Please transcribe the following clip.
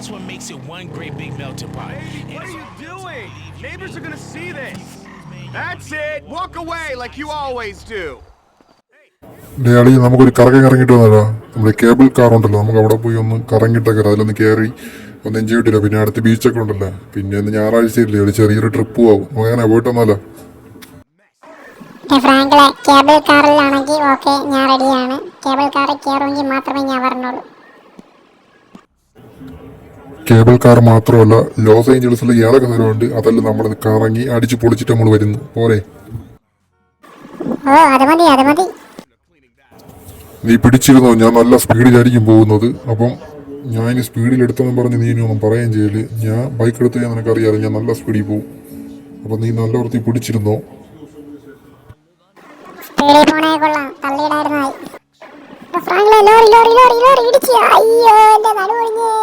that's what makes it one great big melting pot. Baby, what are you doing? Neighbors are gonna see this. That's it. Walk away like you always do. ഡേയാളി നമുക്കൊരു കറങ്ങി ഇറങ്ങിയിട്ട് വന്നല്ലോ. നമ്മുടെ cable car ഉണ്ടല്ലോ, നമുക്ക് അവിടെ പോയി ഒന്ന് കറങ്ങിയിട്ടൊക്കെ അതിലൊന്ന് കയറി ഒന്ന് എൻജോയ് ചെയ്തില്ല. പിന്നെ അടുത്ത് ബീച്ചൊക്കെ ഉണ്ടല്ലോ. പിന്നെ ഇന്ന് ഞായറാഴ്ച ഇല്ലേ, ഒരു ചെറിയൊരു ട്രിപ്പ് പോകും. അങ്ങനെ പോയിട്ട് വന്നാലോ. ഫ്രാങ്കിളെ കേബിൾ കാറിലാണെങ്കിൽ ഓക്കെ, ഞാൻ റെഡിയാണ്. കേബിൾ കാറിൽ കയറുമെങ്കിൽ മാത്രമേ ഞാൻ പറഞ്ഞോളൂ. കേബിൾ കാർ മാത്രമല്ല, ലോസ് ഏഞ്ചൽസിൽ ഏതൊക്കെ സ്ഥലമുണ്ട് അതെല്ലാം നമ്മൾ കറങ്ങി അടിച്ച് പൊളിച്ചിട്ട് നമ്മൾ വരുന്നു പോരെ. ഓ അത് മതി, അത് മതി. നീ പിടിച്ചിരുന്നോ, ഞാൻ നല്ല സ്പീഡിലായിരിക്കും പോകുന്നത്. അപ്പം ഞാൻ ഇനി സ്പീഡിൽ എടുത്തെന്ന് പറഞ്ഞ് നീ ഇനി ഒന്നും പറയുകയും ചെയ്യല്. ഞാൻ ബൈക്ക് എടുത്ത് ഞാൻ നിനക്കറിയാതെ ഞാൻ നല്ല സ്പീഡിൽ പോകും. അപ്പം നീ നല്ല വൃത്തി പിടിച്ചിരുന്നോ. സ്പീഡിൽ പോണേ കൊള്ളാം, തള്ളിയിടായിരുന്നായി. ഫ്രാങ്കിളെ ലോറി ലോറി ലോറി ലോറി ഇടിച്ചു. അയ്യോ, എന്റെ നടുവൊടിഞ്ഞേ.